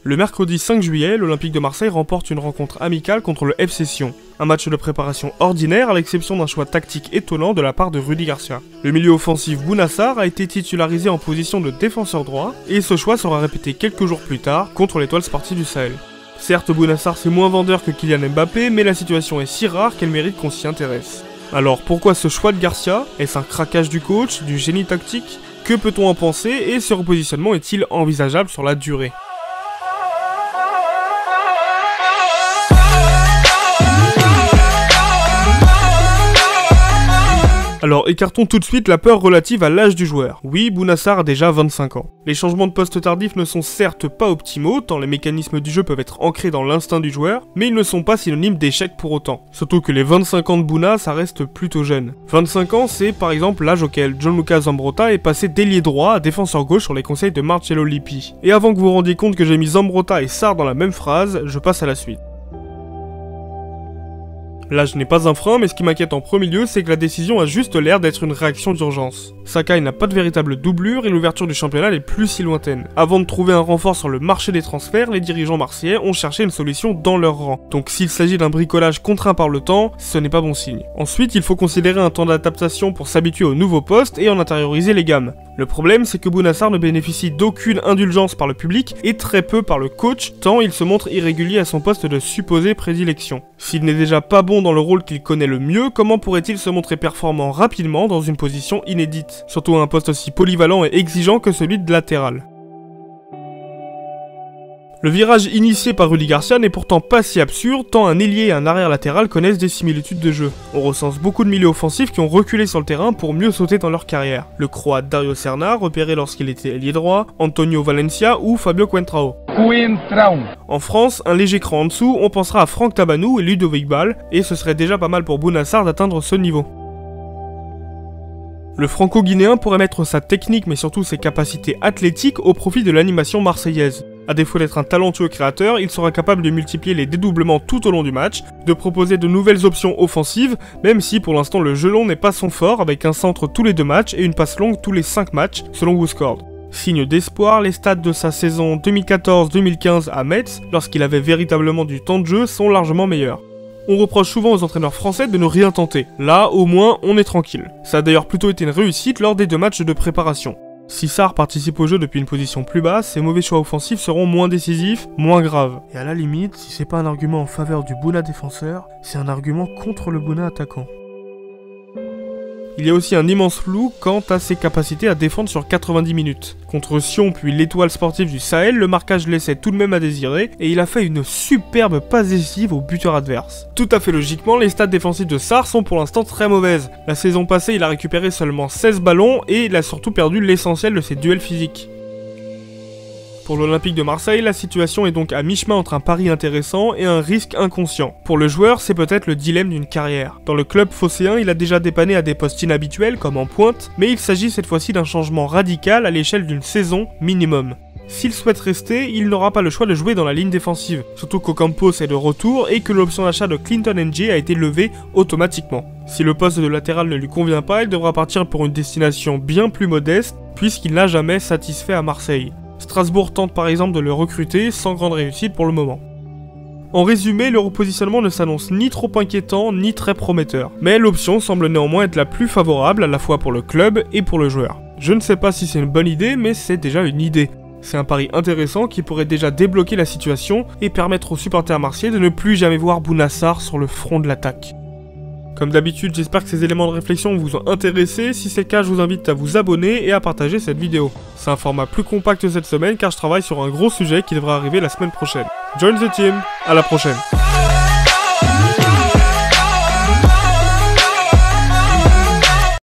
Le mercredi 5 juillet, l'Olympique de Marseille remporte une rencontre amicale contre le FC Sion. Un match de préparation ordinaire à l'exception d'un choix tactique étonnant de la part de Rudy Garcia. Le milieu offensif Bouna Sarr a été titularisé en position de défenseur droit et ce choix sera répété quelques jours plus tard contre l'Étoile Sportive du Sahel. Certes, Bouna Sarr c'est moins vendeur que Kylian Mbappé, mais la situation est si rare qu'elle mérite qu'on s'y intéresse. Alors pourquoi ce choix de Garcia? Est-ce un craquage du coach, du génie tactique? Que peut-on en penser et ce repositionnement est-il envisageable sur la durée? Alors écartons tout de suite la peur relative à l'âge du joueur. Oui, Bouna Sarr a déjà 25 ans. Les changements de poste tardifs ne sont certes pas optimaux, tant les mécanismes du jeu peuvent être ancrés dans l'instinct du joueur, mais ils ne sont pas synonymes d'échec pour autant. Surtout que les 25 ans de Bouna, ça reste plutôt jeune. 25 ans, c'est par exemple l'âge auquel Gianluca Zambrotta est passé d'ailier droit à défenseur gauche sur les conseils de Marcello Lippi. Et avant que vous vous rendiez compte que j'ai mis Zambrotta et Sarr dans la même phrase, je passe à la suite. L'âge n'est pas un frein, mais ce qui m'inquiète en premier lieu, c'est que la décision a juste l'air d'être une réaction d'urgence. Sakai n'a pas de véritable doublure et l'ouverture du championnat n'est plus si lointaine. Avant de trouver un renfort sur le marché des transferts, les dirigeants marseillais ont cherché une solution dans leur rang. Donc s'il s'agit d'un bricolage contraint par le temps, ce n'est pas bon signe. Ensuite, il faut considérer un temps d'adaptation pour s'habituer au nouveau poste et en intérioriser les gammes. Le problème, c'est que Bouna Sarr ne bénéficie d'aucune indulgence par le public et très peu par le coach, tant il se montre irrégulier à son poste de supposée prédilection. S'il n'est déjà pas bon dans le rôle qu'il connaît le mieux, comment pourrait-il se montrer performant rapidement dans une position inédite? Surtout à un poste aussi polyvalent et exigeant que celui de latéral. Le virage initié par Rudy Garcia n'est pourtant pas si absurde, tant un ailier et un arrière latéral connaissent des similitudes de jeu. On recense beaucoup de milieux offensifs qui ont reculé sur le terrain pour mieux sauter dans leur carrière. Le croate Dario Serna, repéré lorsqu'il était ailier droit, Antonio Valencia ou Fabio Coentrao. En France, un léger cran en dessous, on pensera à Franck Tabanou et Ludovic Ball, et ce serait déjà pas mal pour Bouna Sarr d'atteindre ce niveau. Le franco-guinéen pourrait mettre sa technique mais surtout ses capacités athlétiques au profit de l'animation marseillaise. À défaut d'être un talentueux créateur, il sera capable de multiplier les dédoublements tout au long du match, de proposer de nouvelles options offensives, même si pour l'instant le jeu long n'est pas son fort avec un centre tous les 2 matchs et une passe longue tous les 5 matchs selon WhoScored. Signe d'espoir, les stats de sa saison 2014-2015 à Metz, lorsqu'il avait véritablement du temps de jeu, sont largement meilleurs. On reproche souvent aux entraîneurs français de ne rien tenter. Là, au moins, on est tranquille. Ça a d'ailleurs plutôt été une réussite lors des 2 matchs de préparation. Si Sarr participe au jeu depuis une position plus basse, ses mauvais choix offensifs seront moins décisifs, moins graves. Et à la limite, si c'est pas un argument en faveur du Bouna défenseur, c'est un argument contre le Bouna attaquant. Il y a aussi un immense flou quant à ses capacités à défendre sur 90 minutes. Contre Sion puis l'Étoile Sportive du Sahel, le marquage laissait tout de même à désirer et il a fait une superbe passe décisive au buteur adverse. Tout à fait logiquement, les stats défensifs de Sarr sont pour l'instant très mauvaises. La saison passée, il a récupéré seulement 16 ballons et il a surtout perdu l'essentiel de ses duels physiques. Pour l'Olympique de Marseille, la situation est donc à mi-chemin entre un pari intéressant et un risque inconscient. Pour le joueur, c'est peut-être le dilemme d'une carrière. Dans le club phocéen, il a déjà dépanné à des postes inhabituels comme en pointe, mais il s'agit cette fois-ci d'un changement radical à l'échelle d'une saison minimum. S'il souhaite rester, il n'aura pas le choix de jouer dans la ligne défensive, surtout qu'Ocampos est de retour et que l'option d'achat de Clinton NG a été levée automatiquement. Si le poste de latéral ne lui convient pas, il devra partir pour une destination bien plus modeste, puisqu'il n'a jamais satisfait à Marseille. Strasbourg tente par exemple de le recruter sans grande réussite pour le moment. En résumé, le repositionnement ne s'annonce ni trop inquiétant ni très prometteur, mais l'option semble néanmoins être la plus favorable à la fois pour le club et pour le joueur. Je ne sais pas si c'est une bonne idée, mais c'est déjà une idée. C'est un pari intéressant qui pourrait déjà débloquer la situation et permettre aux supporters marseillais de ne plus jamais voir Bouna Sarr sur le front de l'attaque. Comme d'habitude, j'espère que ces éléments de réflexion vous ont intéressé. Si c'est le cas, je vous invite à vous abonner et à partager cette vidéo. C'est un format plus compact cette semaine car je travaille sur un gros sujet qui devrait arriver la semaine prochaine. Join the team, à la prochaine.